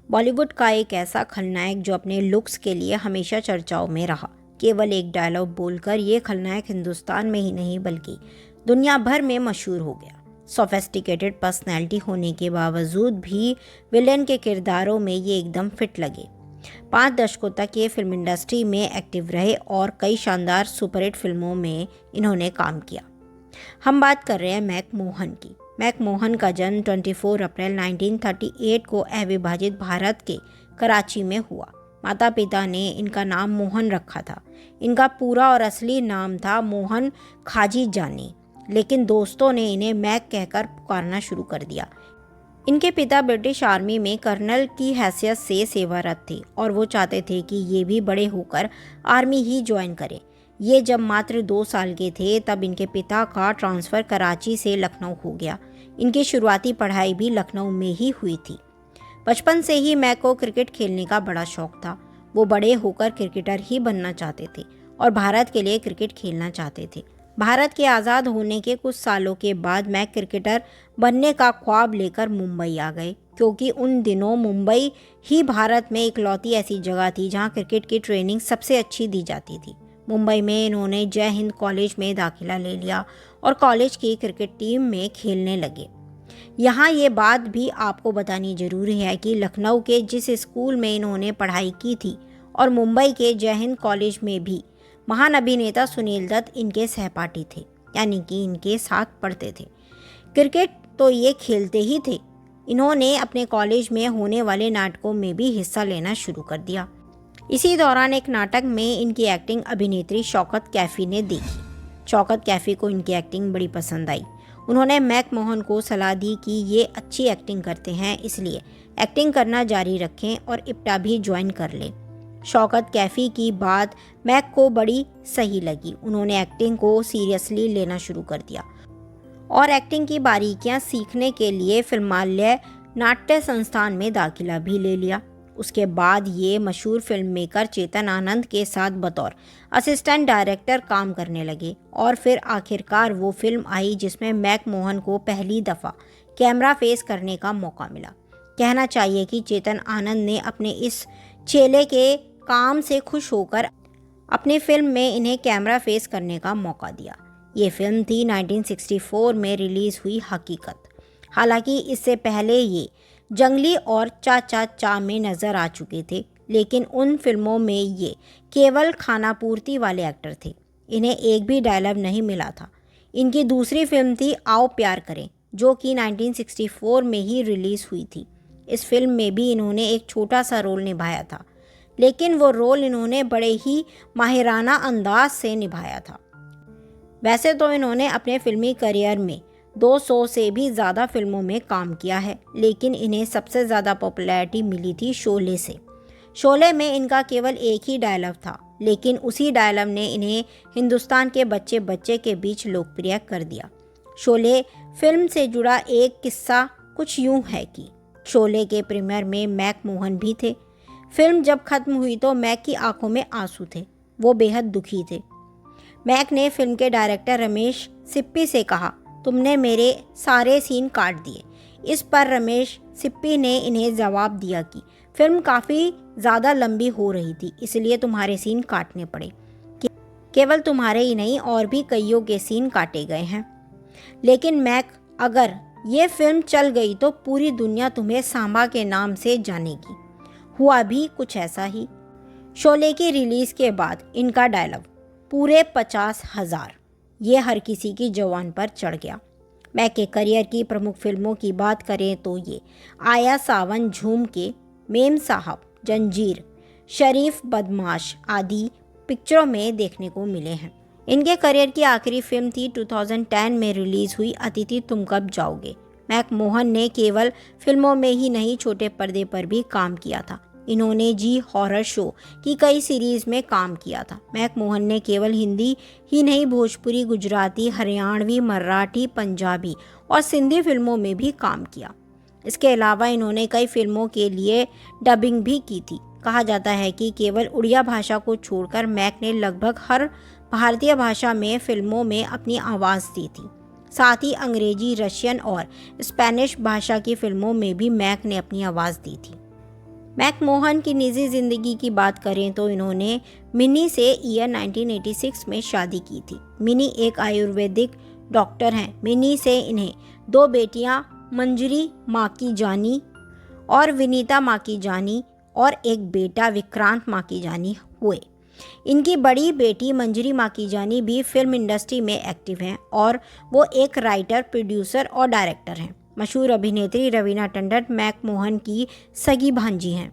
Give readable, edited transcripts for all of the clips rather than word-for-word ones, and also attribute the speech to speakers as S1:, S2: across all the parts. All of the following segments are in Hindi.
S1: बॉलीवुड का एक ऐसा खलनायक जो अपने लुक्स के लिए हमेशा चर्चाओं में रहा। केवल एक डायलॉग बोलकर ये खलनायक हिंदुस्तान में ही नहीं बल्कि दुनिया भर में मशहूर हो गया। सोफेस्टिकेटेड पर्सनैलिटी होने के बावजूद भी विलेन के किरदारों में ये एकदम फिट लगे। 5 दशकों तक ये फिल्म इंडस्ट्री में एक्टिव रहे और कई शानदार सुपरहिट फिल्मों में इन्होंने काम किया। हम बात कर रहे हैं मैक मोहन की। मैक मोहन का जन्म 24 अप्रैल 1938 को अविभाजित भारत के कराची में हुआ। माता पिता ने इनका नाम मोहन रखा था। इनका पूरा और असली नाम था मोहन खाजी जानी, लेकिन दोस्तों ने इन्हें मैक कहकर पुकारना शुरू कर दिया। इनके पिता ब्रिटिश आर्मी में कर्नल की हैसियत से सेवारत थे और वो चाहते थे कि ये भी बड़े होकर आर्मी ही ज्वाइन करें। ये जब मात्र 2 साल के थे तब इनके पिता का ट्रांसफ़र कराची से लखनऊ हो गया। इनकी शुरुआती पढ़ाई भी लखनऊ में ही हुई थी। बचपन से ही मैक को क्रिकेट खेलने का बड़ा शौक था। वो बड़े होकर क्रिकेटर ही बनना चाहते थे और भारत के लिए क्रिकेट खेलना चाहते थे। भारत के आज़ाद होने के कुछ सालों के बाद मैक क्रिकेटर बनने का ख्वाब लेकर मुंबई आ गए, क्योंकि उन दिनों मुंबई ही भारत में इकलौती ऐसी जगह थी जहां क्रिकेट की ट्रेनिंग सबसे अच्छी दी जाती थी। मुंबई में इन्होंने जय हिंद कॉलेज में दाखिला ले लिया और कॉलेज की क्रिकेट टीम में खेलने लगे। यहाँ ये बात भी आपको बतानी जरूरी है कि लखनऊ के जिस स्कूल में इन्होंने पढ़ाई की थी और मुंबई के जय हिंद कॉलेज में भी महान अभिनेता सुनील दत्त इनके सहपाठी थे, यानी कि इनके साथ पढ़ते थे। क्रिकेट तो ये खेलते ही थे। इन्होंने अपने कॉलेज में होने वाले नाटकों में भी हिस्सा लेना शुरू कर दिया। इसी दौरान एक नाटक में इनकी एक्टिंग अभिनेत्री शौकत कैफ़ी ने देखी। शौकत कैफ़ी को इनकी एक्टिंग बड़ी पसंद आई। उन्होंने मैक मोहन को सलाह दी कि ये अच्छी एक्टिंग करते हैं, इसलिए एक्टिंग करना जारी रखें और इप्टा भी ज्वाइन कर लें। शौकत कैफ़ी की बात मैक को बड़ी सही लगी। उन्होंने एक्टिंग को सीरियसली लेना शुरू कर दिया और एक्टिंग की बारीकियां सीखने के लिए फिल्मालय नाट्य संस्थान में दाखिला भी ले लिया। उसके बाद ये मशहूर फिल्म मेकर चेतन आनंद के साथ बतौर असिस्टेंट डायरेक्टर काम करने लगे और फिर आखिरकार वो फिल्म आई जिसमें मैक मोहन को पहली दफ़ा कैमरा फेस करने का मौका मिला। कहना चाहिए कि चेतन आनंद ने अपने इस चेले के काम से खुश होकर अपनी फिल्म में इन्हें कैमरा फेस करने का मौका दिया। ये फिल्म थी 1964 में रिलीज़ हुई हकीकत। हालांकि इससे पहले ये जंगली और चाचा चा में नज़र आ चुके थे, लेकिन उन फिल्मों में ये केवल खानापूर्ति वाले एक्टर थे। इन्हें एक भी डायलॉग नहीं मिला था। इनकी दूसरी फिल्म थी आओ प्यार करें, जो कि 1964 में ही रिलीज़ हुई थी। इस फिल्म में भी इन्होंने एक छोटा सा रोल निभाया था, लेकिन वो रोल इन्होंने बड़े ही माहिराना अंदाज से निभाया था। वैसे तो इन्होंने अपने फिल्मी करियर में 200 से भी ज़्यादा फिल्मों में काम किया है, लेकिन इन्हें सबसे ज़्यादा पॉपुलैरिटी मिली थी शोले से। शोले में इनका केवल एक ही डायलॉग था, लेकिन उसी डायलॉग ने इन्हें हिंदुस्तान के बच्चे बच्चे के बीच लोकप्रिय कर दिया। शोले फिल्म से जुड़ा एक किस्सा कुछ यूँ है कि शोले के प्रीमियर में मैक मोहन भी थे। फिल्म जब खत्म हुई तो मैक की आंखों में आंसू थे। वो बेहद दुखी थे। मैक ने फिल्म के डायरेक्टर रमेश सिप्पी से कहा, तुमने मेरे सारे सीन काट दिए। इस पर रमेश सिप्पी ने इन्हें जवाब दिया कि फिल्म काफ़ी ज़्यादा लंबी हो रही थी, इसलिए तुम्हारे सीन काटने पड़े। केवल तुम्हारे ही नहीं और भी कईयों के सीन काटे गए हैं। लेकिन मैक, अगर ये फिल्म चल गई तो पूरी दुनिया तुम्हें सांबा के नाम से जानेगी। हुआ भी कुछ ऐसा ही। शोले की रिलीज़ के बाद इनका डायलॉग पूरे 50,000 ये हर किसी की जवान पर चढ़ गया। मैक के करियर की प्रमुख फिल्मों की बात करें तो ये आया सावन झूम के, मेम साहब, जंजीर, शरीफ बदमाश आदि पिक्चरों में देखने को मिले हैं। इनके करियर की आखिरी फिल्म थी 2010 में रिलीज़ हुई अतिथि तुम कब जाओगे। मैक मोहन ने केवल फिल्मों में ही नहीं छोटे पर्दे पर भी काम किया था। इन्होंने जी हॉरर शो की कई सीरीज़ में काम किया था। मैक मोहन ने केवल हिंदी ही नहीं भोजपुरी, गुजराती, हरियाणवी, मराठी, पंजाबी और सिंधी फिल्मों में भी काम किया। इसके अलावा इन्होंने कई फिल्मों के लिए डबिंग भी की थी। कहा जाता है कि केवल उड़िया भाषा को छोड़कर मैक ने लगभग हर भारतीय भाषा में फिल्मों में अपनी आवाज़ दी थी। साथ ही अंग्रेजी, रशियन और स्पेनिश भाषा की फिल्मों में भी मैक ने अपनी आवाज़ दी थी। मैकमोहन की निजी ज़िंदगी की बात करें तो इन्होंने मिनी से ईयर 1986 में शादी की थी। मिनी एक आयुर्वेदिक डॉक्टर हैं। मिनी से इन्हें 2 बेटियां मंजरी माकीजानी और विनीता माकीजानी और एक बेटा विक्रांत माकीजानी हुए। इनकी बड़ी बेटी मंजरी माकीजानी भी फिल्म इंडस्ट्री में एक्टिव हैं और वो एक राइटर, प्रोड्यूसर और डायरेक्टर हैं। मशहूर अभिनेत्री रवीना टंडन मैकमोहन की सगी भांजी हैं।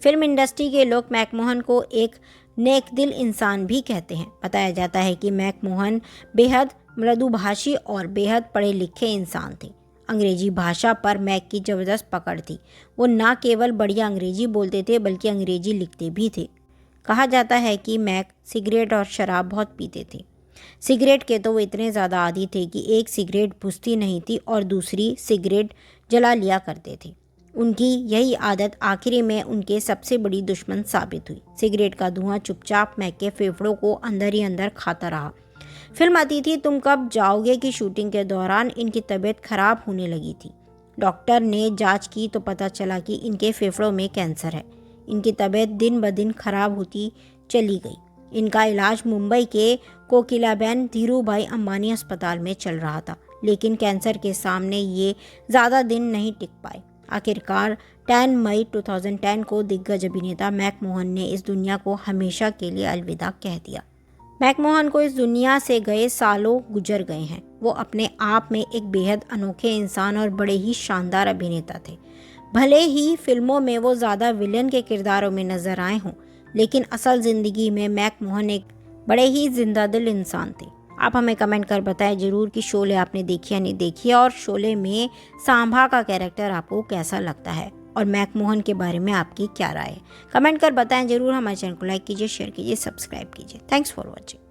S1: फिल्म इंडस्ट्री के लोग मैकमोहन को एक नेकदिल इंसान भी कहते हैं। बताया जाता है कि मैकमोहन बेहद मृदुभाषी और बेहद पढ़े लिखे इंसान थे। अंग्रेजी भाषा पर मैक की ज़बरदस्त पकड़ थी। वो न केवल बढ़िया अंग्रेजी बोलते थे बल्कि अंग्रेजी लिखते भी थे। कहा जाता है कि मैक सिगरेट और शराब बहुत पीते थे। सिगरेट के तो वो इतने ज़्यादा आदी थे कि एक सिगरेट बुझती नहीं थी और दूसरी सिगरेट जला लिया करते थे। उनकी यही आदत आखिरी में उनके सबसे बड़ी दुश्मन साबित हुई। सिगरेट का धुआं चुपचाप मैक के फेफड़ों को अंदर ही अंदर खाता रहा। फिल्म अतिथि तुम कब जाओगे की शूटिंग के दौरान इनकी तबीयत खराब होने लगी थी। डॉक्टर ने जांच की तो पता चला कि इनके फेफड़ों में कैंसर है। इनकी तबीयत दिन ब दिन खराब होती चली गई। इनका इलाज मुंबई के कोकिलाबेन धीरूभाई अंबानी अस्पताल में चल रहा था, लेकिन कैंसर के सामने ये ज़्यादा दिन नहीं टिक पाए। आखिरकार 10 मई 2010 को दिग्गज अभिनेता मैकमोहन ने इस दुनिया को हमेशा के लिए अलविदा कह दिया। मैकमोहन को इस दुनिया से गए सालों गुजर गए हैं। वो अपने आप में एक बेहद अनोखे इंसान और बड़े ही शानदार अभिनेता थे। भले ही फिल्मों में वो ज़्यादा विलेन के किरदारों में नजर आए हों, लेकिन असल ज़िंदगी में मैकमोहन एक बड़े ही जिंदा दिल इंसान थे। आप हमें कमेंट कर बताएं ज़रूर कि शोले आपने देखी या नहीं देखी है और शोले में सांभा का कैरेक्टर आपको कैसा लगता है और मैकमोहन के बारे में आपकी क्या राय है। कमेंट कर बताएं ज़रूर। हमारे चैनल को लाइक कीजिए, शेयर कीजिए, सब्सक्राइब कीजिए। Thanks for watching.